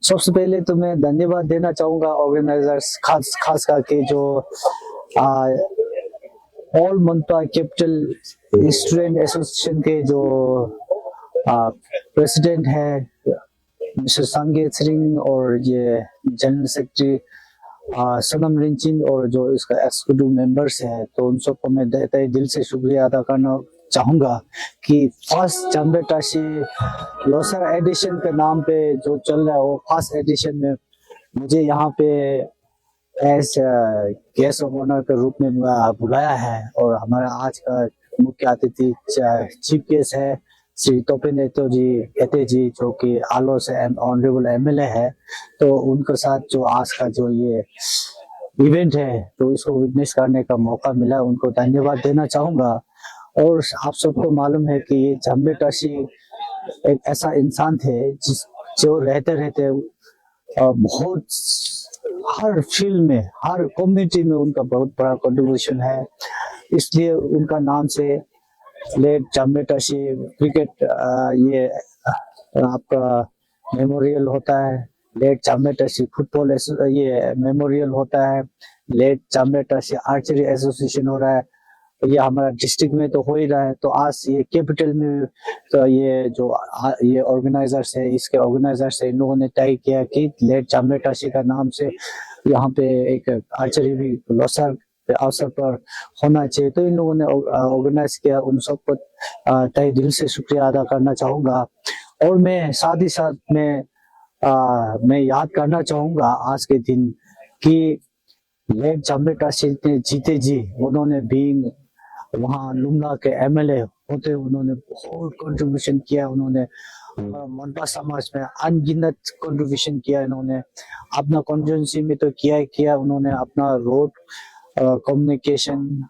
सबसे पहले तो मैं धन्यवाद देना चाहूंगा ऑर्गेनाइजर्स, खास खास करके जो ऑल मनपा कैपिटल स्टूडेंट एसोसिएशन के जो प्रेसिडेंट है मिस्टर संगे सिंह, और ये जनरल सेक्रेटरी सनम रिंचिन, और जो इसका एक्सिक्यूटिव मेंबर्स है, तो उन सबको मैं तहे दिल से शुक्रिया अदा करना चाहूंगा कि फर्स्ट जम्बेटाशी लोसर एडिशन के नाम पे जो चल रहा है, वो फर्स्ट एडिशन में मुझे यहाँ पे एज गेस्ट ऑफ ऑनर के रूप में बुलाया है। और हमारा आज का मुख्य अतिथि चीफ गेस्ट है श्री तोपेन एते जी, जो कि आलो से ऑनरेबल एमएलए है। तो उनके साथ जो आज का जो ये इवेंट है, तो इसको विटनेस करने का मौका मिला, उनको धन्यवाद देना चाहूंगा। और आप सबको मालूम है कि ये जम्बेटाशी एक ऐसा इंसान थे जो रहते रहते बहुत हर फील्ड में, हर कम्युनिटी में उनका बहुत बड़ा कंट्रीब्यूशन है। इसलिए उनका नाम से लेट जम्बेटाशी क्रिकेट ये आपका मेमोरियल होता है, लेट जम्बेटाशी फुटबॉल ये मेमोरियल होता है, लेट जम्बेटाशी आर्चरी एसोसिएशन हो रहा है, ये हमारा डिस्ट्रिक्ट में तो हो ही रहा है। तो आज ये कैपिटल में तो ये जो ये ऑर्गेनाइजर्स है, इसके ऑर्गेनाइजर्स है, इन लोगों ने तय किया कि लेट जम्बेटाशी का नाम से यहाँ पे एक आर्चरी भी लोसर के अवसर पर होना चाहिए। तो इन लोगों ने ऑर्गेनाइज किया, उन सबको तहे दिल से शुक्रिया अदा करना चाहूंगा। और मैं साथ ही साथ मैं याद करना चाहूंगा आज के दिन कि लेट जम्बेटाशी जीते जी, उन्होंने बीइंग वहाँ लुमला के एमएलए होते उन्होंने बहुत कंट्रीब्यूशन किया। उन्होंने मनपा समाज में अनगिनत कंट्रीब्यूशन किया। इन्होंने अपना कॉन्स्टिट्यूंसी में तो किया ही किया, उन्होंने अपना रोड कम्युनिकेशन,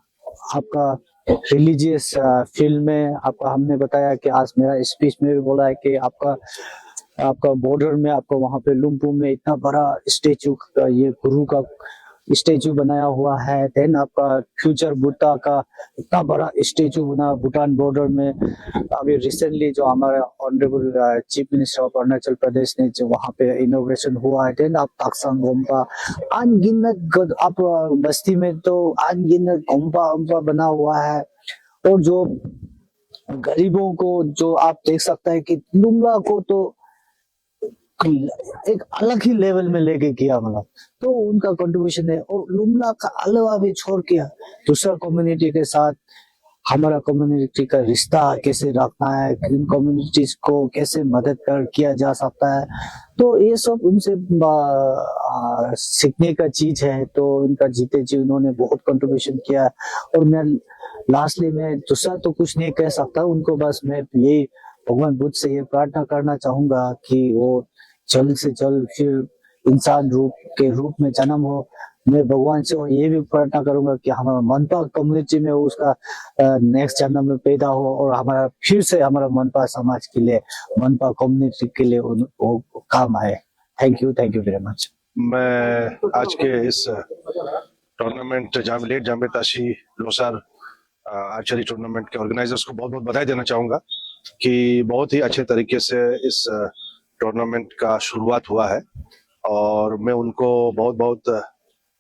आपका रिलीजियस फील्ड में, आपका हमने बताया कि आज मेरा स्पीच में भी बोला है कि आपका बॉर्डर में, आपको वहां पे लुम्पू में इतना बड़ा स्टेचू, ये गुरु का स्टेचू बनाया हुआ है। देन आपका फ्यूचर बुद्धा का इतना बड़ा स्टेचू बना भूटान बॉर्डर में। अभी रिसेंटली जो हमारा honourable chief minister of Arunachal Pradesh ने जो वहाँ पे इनोग्रेशन हुआ है। देन आप ताकसांग गोम्पा, अनगिनत आप बस्ती में तो अनगिनत गोम्पा बना हुआ है। और जो गरीबों को जो आप देख सकते हैं कि लुम्ला को तो एक अलग ही लेवल में लेके किया, मतलब तो उनका कंट्रीब्यूशन है। और लुमला का अलावा भी छोड़ के दूसरा कम्युनिटी के साथ हमारा कम्युनिटी का रिश्ता कैसे रखना है, इन कम्युनिटीज को कैसे मदद किया जा सकता है, तो ये सब उनसे सीखने का चीज है। तो उनका जीते जी उन्होंने बहुत कंट्रीब्यूशन किया। और मैं लास्टली में दूसरा तो कुछ नहीं कह सकता उनको, बस मैं यही भगवान बुद्ध से ये प्रार्थना करना चाहूंगा कि वो जल्द से जल्द फिर इंसान रूप में जन्म हो। मैं भगवान से ये भी प्रार्थना करूंगा कि हमारा मनपा कम्युनिटी में उसका नेक्स्ट जन्म में पैदा हो, और हमारा फिर से हमारा मनपा समाज के लिए, मनपा कम्युनिटी के लिए वो काम आए। Thank you very much. मैं आज के इस tournament late Jambetashi Losar archery tournament के ऑर्गेनाइजर्स को बहुत बहुत बधाई देना चाहूंगा कि बहुत ही अच्छे तरीके से इस टूर्नामेंट का शुरुआत हुआ है। और मैं उनको बहुत बहुत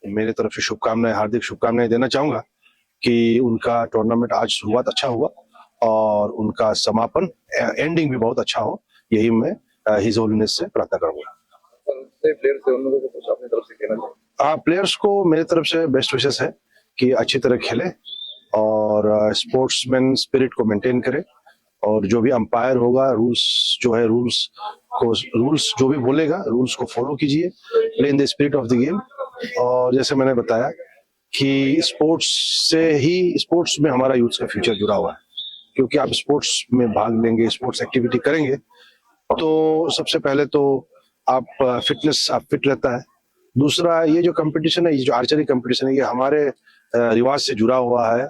मेरे तरफ से शुभकामनाएं, हार्दिक शुभकामनाएं देना चाहूंगा कि उनका टूर्नामेंट आज शुरुआत अच्छा हुआ और उनका समापन एंडिंग भी बहुत अच्छा हो, यही मैं हिज होलीनेस से प्रार्थना करूंगा। प्लेयर्स को मेरे तरफ से बेस्ट विशेस है कि अच्छी तरह खेले और स्पोर्ट्समैन स्पिरिट को मेंटेन करे। और जो भी अंपायर होगा, रूल्स जो भी बोलेगा, रूल्स को फॉलो कीजिए, play in the spirit of the game. और जैसे मैंने बताया कि स्पोर्ट्स में हमारा यूथ का फ्यूचर जुड़ा हुआ है, क्योंकि आप स्पोर्ट्स में भाग लेंगे, स्पोर्ट्स एक्टिविटी करेंगे, तो सबसे पहले तो आप फिट रहता है। दूसरा, ये जो कंपटीशन है, ये जो आर्चरी कंपटीशन है, ये हमारे रिवाज से जुड़ा हुआ है।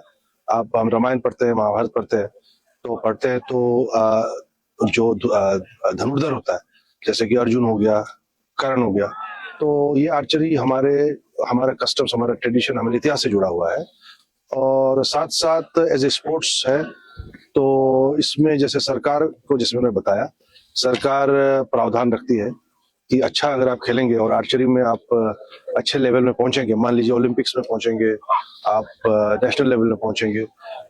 हम रामायण पढ़ते हैं, महाभारत पढ़ते हैं, तो जो धनुर्धर होता है, जैसे कि अर्जुन हो गया, कर्ण हो गया, तो ये आर्चरी हमारा कस्टम्स, हमारा ट्रेडिशन, हमारे इतिहास से जुड़ा हुआ है। और साथ साथ एज ए स्पोर्ट्स है, तो इसमें जैसे सरकार को, जैसे मैंने बताया, सरकार प्रावधान रखती है कि अच्छा अगर आप खेलेंगे और आर्चरी में आप अच्छे लेवल में पहुंचेंगे, मान लीजिए ओलंपिक्स में पहुंचेंगे, आप नेशनल लेवल में पहुंचेंगे,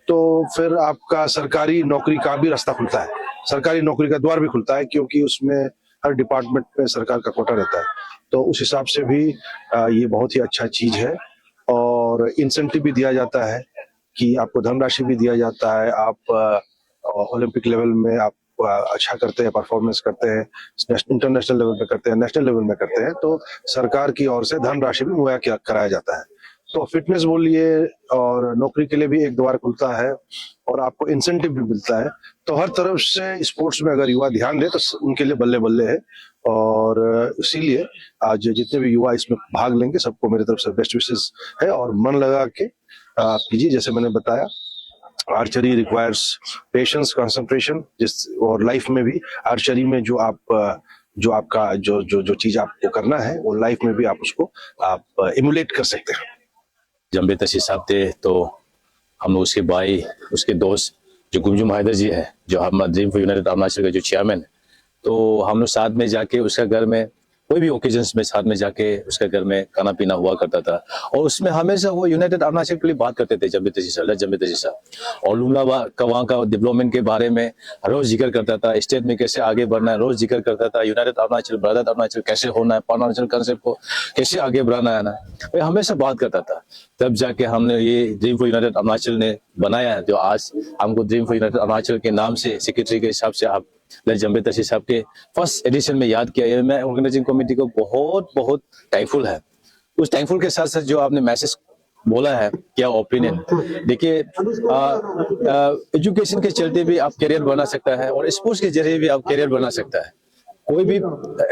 तो फिर आपका सरकारी नौकरी का भी रास्ता खुलता है, सरकारी नौकरी का द्वार भी खुलता है, क्योंकि उसमें हर डिपार्टमेंट में सरकार का कोटा रहता है। तो उस हिसाब से भी ये बहुत ही अच्छा चीज है। और इंसेंटिव भी दिया जाता है कि आपको धनराशि भी दिया जाता है, आप ओलंपिक लेवल में आप अच्छा करते हैं, परफॉर्मेंस करते हैं, इंटरनेशनल लेवल पे करते हैं, नेशनल लेवल में करते हैं, तो सरकार की ओर से धनराशि भी मुहैया कराया जाता है। तो फिटनेस बोलिए और नौकरी के लिए भी एक द्वार खुलता है और आपको इंसेंटिव भी मिलता है। तो हर तरफ से स्पोर्ट्स में अगर युवा ध्यान दे तो उनके लिए बल्ले बल्ले है। और इसीलिए आज जितने भी युवा इसमें भाग लेंगे सबको मेरी तरफ से बेस्ट विशेस है। और मन लगा के आप कीजिए, जैसे मैंने बताया, आर्चरी रिक्वायर्स पेशेंस, कंसंट्रेशन, जिस और लाइफ में भी आर्चरी में जो आपका जो चीज आपको करना है वो लाइफ में भी आप उसको आप इमुलेट कर सकते हैं। जंबे तशीर साहब थे तो हम उसके भाई, उसके दोस्त जो गुंजुम हैदर जी है, जो हमारा ड्रीम फॉर यूनाइटेड अरुणाचल के जो चेयरमैन है, तो हम लोग साथ में जाके उसका घर में कोई भी ओकेजन्स में साथ में जाके उसका घर में खाना पीना हुआ करता था। और उसमें हमेशा वो यूनाइटेड अरुणाचल के लिए बात करते थे, जंबे तशीर साहब। और लुमला का वहाँ का डेवलपमेंट के बारे में रोज जिक्र करता था, स्टेट में कैसे आगे बढ़ना है रोज जिक्र करता था, यूनाइटेड अरुणाचल, ब्रदर अरुणाचल कैसे होना है, अरुणाचल कंसेप्ट को कैसे आगे बढ़ाना है ना, वो हमेशा बात करता था। तब जाके हमने ये ड्रीम फॉर यूनाइटेड अरुणाचल ने बनाया, जो आज हमको ड्रीम फॉर यूनाइटेड अरुणाचल के नाम से सेक्रेटरी के हिसाब से आप जंबे तशीर साहब के फर्स्ट एडिशन में याद किया। मैं ऑर्गेनाइजिंग कमेटी को बहुत बहुत थैंकफुल है। उस थैंकफुल के साथ साथ जो आपने मैसेज बोला है, क्या ओपिनियन, देखिए एजुकेशन के चलते भी आप करियर बना सकता है और स्पोर्ट्स के जरिए भी आप करियर बना सकता है। कोई भी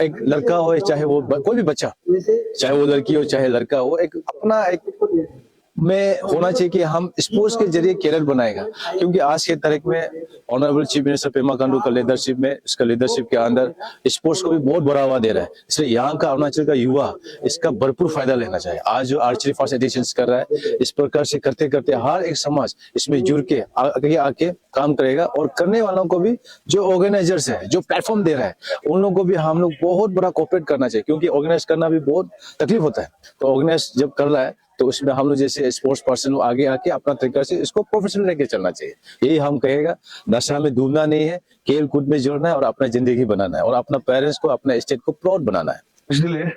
एक लड़का हो चाहे वो कोई भी बच्चा, चाहे वो लड़की हो चाहे लड़का हो, एक अपना एक में होना चाहिए कि हम स्पोर्ट्स के जरिए करियर बनाएगा। क्योंकि आज के तारीख में honourable chief minister Pema Khandu का लीडरशिप में, इसका लीडरशिप के अंदर स्पोर्ट्स को भी बहुत बढ़ावा दे रहा है। इसलिए यहाँ का अरुणाचल का युवा इसका भरपूर फायदा लेना चाहिए। आज जो आर्चरी फर्स्ट एडिशन कर रहा है, इस प्रकार से करते करते हर एक समाज इसमें जुड़ के आके काम करेगा। और करने वालों को भी, जो ऑर्गेनाइजर्स है, जो प्लेटफॉर्म दे रहा है, उन लोगों को भी हम लोग बहुत बड़ा कोऑपरेट करना चाहिए। क्योंकि ऑर्गेनाइज करना भी बहुत तकलीफ होता है, तो ऑर्गेनाइज जब कर रहा है तो उसमें हम लोग जैसे स्पोर्ट्स पर्सन आगे आके अपना तरीका से इसको प्रोफेशनल लेके चलना चाहिए। यही हम कहेगा, नशा में डूबना नहीं है, खेल कूद में जोड़ना है और अपना जिंदगी बनाना है और अपना पेरेंट्स को, अपना स्टेट को प्राउड बनाना है। इसलिए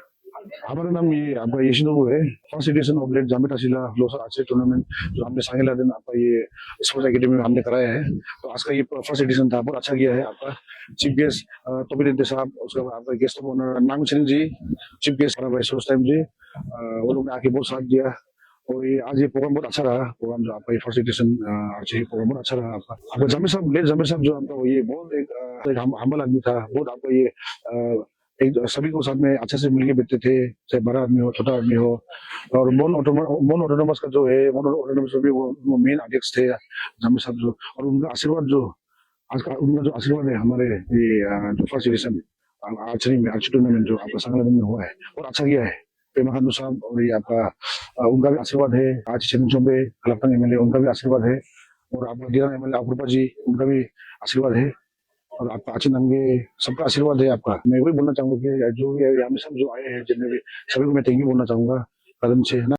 हमारा नाम ये आपका येशिनोबु है। First edition of late Jambe Tashi Losar archery tournament जो हमने सांगेला दिन आपका ये स्पोर्ट्स एकेडमी में हमने कराया है। तो आज का ये फर्स्ट एडिशन था, बहुत अच्छा किया है। आपका चीफ गेस्ट तोपिरेड्डी साहब, उसके बाद आपका गेस्ट ऑफ ऑनर नांग सिंह जी, चीफ गेस्ट भाई सोस टाइम जी, वो लोग ने आके बहुत साथ दिया। और ये आज ये प्रोग्राम बहुत अच्छा रहा। प्रोग्राम जो आपका ये फर्स्ट एडिशन आर्चरी प्रोग्राम बहुत अच्छा रहा। आपका जामिर साहब, लेट जामिर साहब जो आपका ये बहुत एक हम्बल आदमी था। बहुत आपका ये एक सभी को साथ में अच्छे से मिलके बैठते थे, चाहे बड़ा आदमी हो छोटा आदमी हो। और मोन ऑटोनोमस का जो है, मोन ऑटोनोमस भी वो मेन अध्यक्ष थे जामिर साहब जो। और उनका आशीर्वाद जो आज का उनका जो आशीर्वाद है हमारे ये जो फर्स्ट एडिशन आर्चरी में, आर्चरी टूर्नामेंट जो आपका सांगला में हुआ है, बहुत अच्छा किया है। पेमा खांडू साहब और ये आपका उनका भी आशीर्वाद है। आज चेन चौबे कलापतंग एमएलए, उनका भी आशीर्वाद है। और आपका दियान एमएलए अपूर्वा जी, उनका भी आशीर्वाद है। और आपका आचिन नंगे, सबका आशीर्वाद है आपका। मैं वही बोलना चाहूंगा कि जो भी यहाँ में सब जो आए हैं, जितने भी, सभी को मैं थैंक यू बोलना चाहूंगा कदम से।